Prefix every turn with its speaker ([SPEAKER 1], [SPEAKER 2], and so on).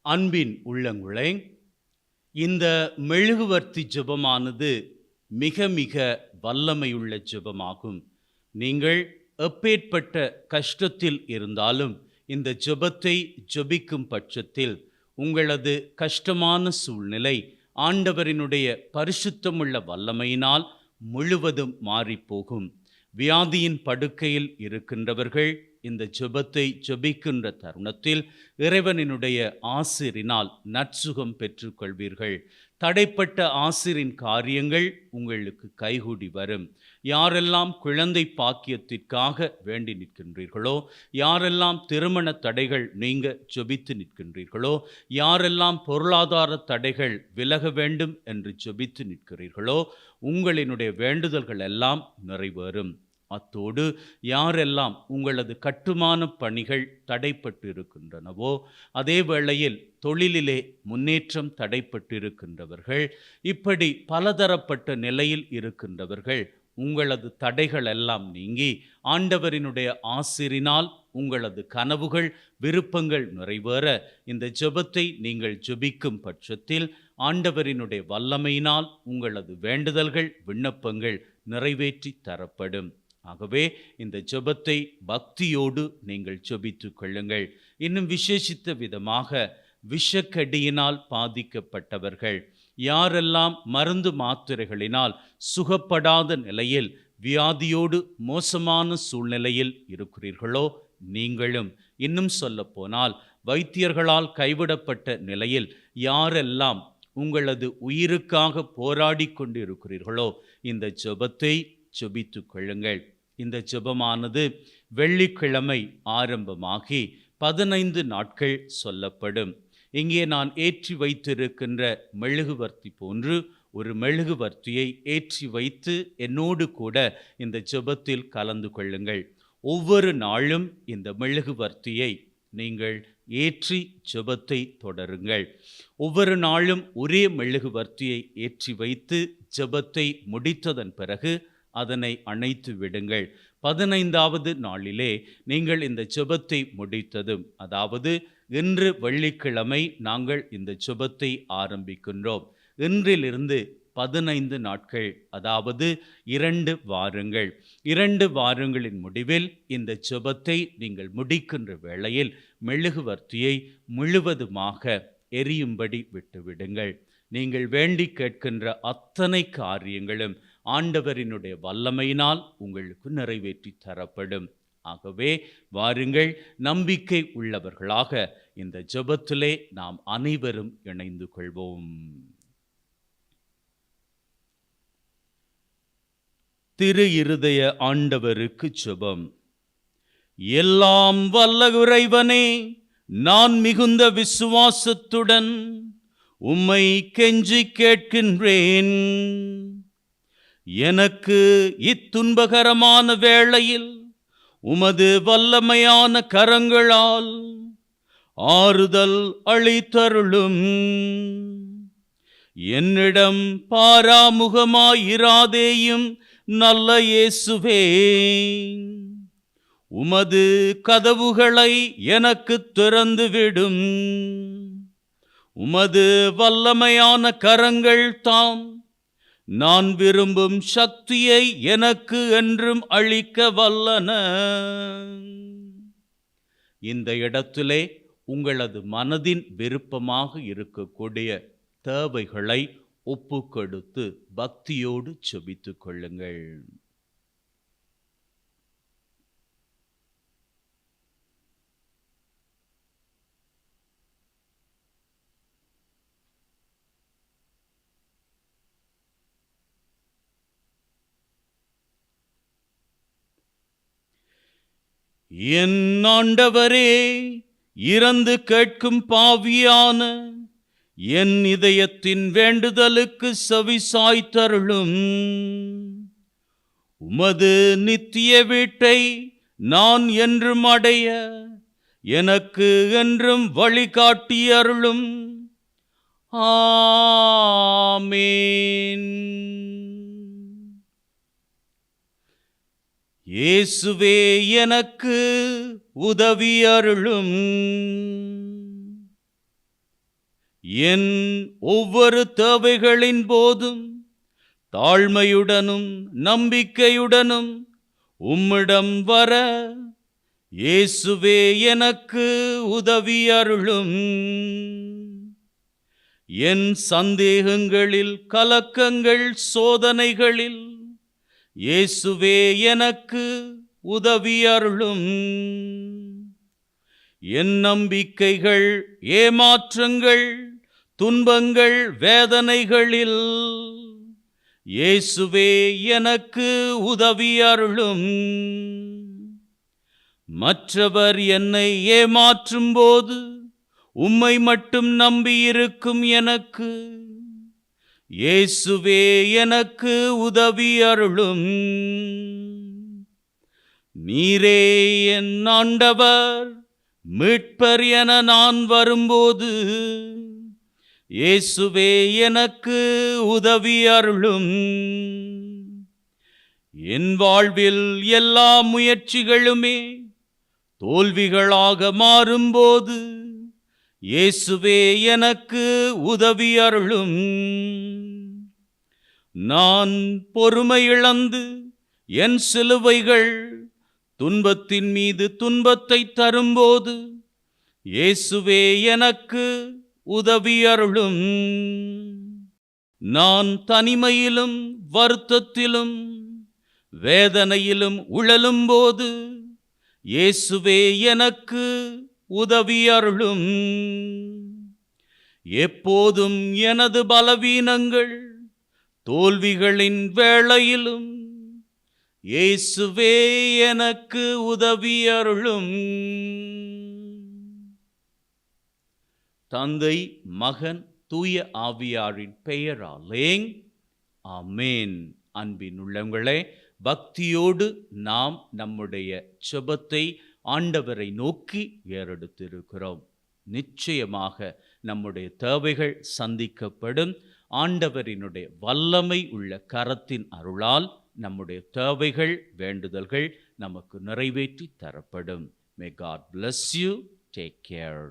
[SPEAKER 1] அன்பின் உள்ளங்களே, இந்த மெழுகுவர்த்தி ஜெபமானது மிக மிக வல்லமையுள்ள ஜெபமாகும். நீங்கள் எப்பேற்பட்ட கஷ்டத்தில் இருந்தாலும் இந்த ஜெபத்தை ஜெபிக்கும் பட்சத்தில் உங்களது கஷ்டமான சூழ்நிலை ஆண்டவரினுடைய பரிசுத்தமுள்ள வல்லமையினால் முழுவதும் மாறிப்போகும். வியாதியின் படுக்கையில் இருக்கின்றவர்கள் இந்த ஜெபத்தை ஜெபிக்கின்ற தருணத்தில் இறைவனினுடைய ஆசிரினால் நற்சுகம் பெற்றுக்கொள்வீர்கள். தடைப்பட்ட ஆசிரின் காரியங்கள் உங்களுக்கு கைகூடி வரும். யாரெல்லாம் குழந்தை பாக்கியத்திற்காக வேண்டி நிற்கின்றீர்களோ, யாரெல்லாம் திருமண தடைகள் நீங்க ஜெபித்து நிற்கின்றீர்களோ, யாரெல்லாம் பொருளாதார தடைகள் விலக வேண்டும் என்று ஜெபித்து நிற்கிறீர்களோ, உங்களினுடைய வேண்டுதல்கள் எல்லாம் நிறைவேறும். அத்தோடு யாரெல்லாம் உங்களது கட்டுமான பணிகள் தடைப்பட்டு இருக்கின்றனவோ, அதே வேளையில் தொழிலிலே முன்னேற்றம் தடைப்பட்டு இருக்கின்றவர்கள், இப்படி பலதரப்பட்ட நிலையில் இருக்கின்றவர்கள், உங்களது தடைகள் எல்லாம் நீங்கி ஆண்டவரினுடைய ஆசிரினால் உங்களது கனவுகள் விருப்பங்கள் நிறைவேற இந்த ஜெபத்தை நீங்கள் ஜெபிக்கும் பட்சத்தில் ஆண்டவரினுடைய வல்லமையினால் உங்களது வேண்டுதல்கள் விண்ணப்பங்கள் நிறைவேற்றி தரப்படும். ஆகவே இந்த ஜெபத்தை பக்தியோடு நீங்கள் ஜெபித்துக் கொள்ளுங்கள். இன்னும் விசேஷித்த விதமாக விஷக்கடியினால் பாதிக்கப்பட்டவர்கள், யாரெல்லாம் மருந்து மாத்திரைகளினால் சுகப்படாத நிலையில் வியாதியோடு மோசமான சூழ்நிலையில் இருக்கிறீர்களோ, நீங்களும் இன்னும் சொல்லப்போனால் வைத்தியர்களால் கைவிடப்பட்ட நிலையில் யாரெல்லாம் உங்களது உயிருக்காக போராடி கொண்டு இருக்கிறீர்களோ, இந்த ஜெபத்தை ஜெபித்துக் கொள்ளுங்கள். இந்த ஜெபமானது வெள்ளிக்கிழமை ஆரம்பமாகி 15 நாட்கள் சொல்லப்படும். இங்கே நான் ஏற்றி வைத்திருக்கின்ற மெழுகுவர்த்தி போன்று ஒரு மெழுகுவர்த்தியை ஏற்றி வைத்து என்னோடு கூட இந்த ஜெபத்தில் கலந்து கொள்ளுங்கள். ஒவ்வொரு நாளும் இந்த மெழுகுவர்த்தியை நீங்கள் ஏற்றி ஜெபத்தை தொடருங்கள். ஒவ்வொரு நாளும் ஒரே மெழுகுவர்த்தியை ஏற்றி வைத்து ஜெபத்தை முடித்ததன் பிறகு அதனை அணைத்து விடுங்கள். 15வது நாளிலே நீங்கள் இந்த ஜெபத்தை முடித்ததும், அதாவது இன்று வெள்ளிக்கிழமை நாங்கள் இந்த ஜெபத்தை ஆரம்பிக்கின்றோம். இன்றிலிருந்து 15 நாட்கள், அதாவது 2 வாரங்கள். 2 வாரங்களின் முடிவில் இந்த ஜெபத்தை நீங்கள் முடிக்கின்ற வேளையில் மெழுகுவர்த்தியை முழுவதுமாக எரியும்படி விட்டுவிடுங்கள். நீங்கள் வேண்டி கேட்கின்ற அத்தனை காரியங்களும் ஆண்டவரினுடைய வல்லமையினால் உங்களுக்கு நிறைவேற்றி தரப்படும். ஆகவே வாருங்கள், நம்பிக்கை உள்ளவர்களாக இந்த ஜெபத்திலே நாம் அனைவரும் இணைந்து கொள்வோம். திரு இருதய ஆண்டவருக்கு ஜெபம். எல்லாம் வல்ல இறைவனே, நான் மிகுந்த விசுவாசத்துடன் உம்மை கெஞ்சி கேட்கின்றேன். எனக்கு இத்துன்பகரமான வேளையில் உமது வல்லமையான கரங்களால் ஆறுதல் அளித்தருளும். என்னிடம் பாராமுகமாயிராதேயும் நல்ல இயேசுவே, உமது கதவுகளை எனக்கு திறந்துவிடும். உமது வல்லமையான கரங்கள் தாம் நான் விரும்பும் சக்தியை எனக்கு என்றும் அளிக்க வல்லன. இந்த இடத்திலே உங்களது மனதின் விருப்பமாக இருக்கக்கூடிய தேவைகளை ஒப்புக்கொடுத்து பக்தியோடு ஜெபித்துக் கொள்ளுங்கள். என் ஆண்டவரே, இறந்து கேட்கும் பாவியான என் இதயத்தின் வேண்டுதலுக்கு செவிசாய்த்தருளும். உமது நித்திய வீட்டை நான் என்றும் அடைய எனக்கு என்றும் வழிகாட்டி அருளும். ஆமேன். இயேசுவே, எனக்கு உதவி அருளும். என் ஒவ்வொரு தேவைகளின் போதும் தாழ்மையுடனும் நம்பிக்கையுடனும் உம்மிடம் வர இயேசுவே எனக்கு உதவி அருளும். என் சந்தேகங்களில், கலக்கங்கள், சோதனைகளில் இயேசுவே எனக்கு உதவி அருளும். என் நம்பிக்கைகள், ஏமாற்றங்கள், துன்பங்கள், வேதனைகளில் இயேசுவே எனக்கு உதவி அருளும். மற்றவர் என்னை ஏமாற்றும் போது உம்மை மட்டும் நம்பியிருக்கும் எனக்கு இயேசுவே எனக்கு உதவி அருளும். நீரே என் ஆண்டவர், மீட்பர் என நான் வரும்போது இயேசுவே எனக்கு உதவி அருளும். என் வாழ்வில் எல்லா முயற்சிகளுமே தோல்விகளாக மாறும்போது இயேசுவே எனக்கு உதவி அருளும். நான் பொறுமை இழந்து என் சிலுவைகள் துன்பத்தின் மீது துன்பத்தை தரும்போது இயேசுவே எனக்கு உதவி அருளும். நான் தனிமையிலும் வருத்தத்திலும் வேதனையிலும் உழலும் போது இயேசுவே எனக்கு உதவி அருளும். எப்போதும் எனது பலவீனங்கள், தோல்விகளின் வேளையிலும் இயேசுவே எனக்கு உதவி அருளும். தந்தை, மகன், தூய ஆவியாரின் பெயராலே ஆமென். அன்பின் உள்ளங்களே, பக்தியோடு நாம் நம்முடைய ஜெபத்தை ஆண்டவரை நோக்கி ஏறெடுத்திருக்கிறோம். நிச்சயமாக நம்முடைய தேவைகள் சந்திக்கப்படும். ஆண்டவரினுடைய வல்லமை உள்ள கரத்தின் அருளால் நம்முடைய தேவைகள், வேண்டுதல்கள் நமக்கு நிறைவேற்றி தரப்படும். May God bless you. Take care.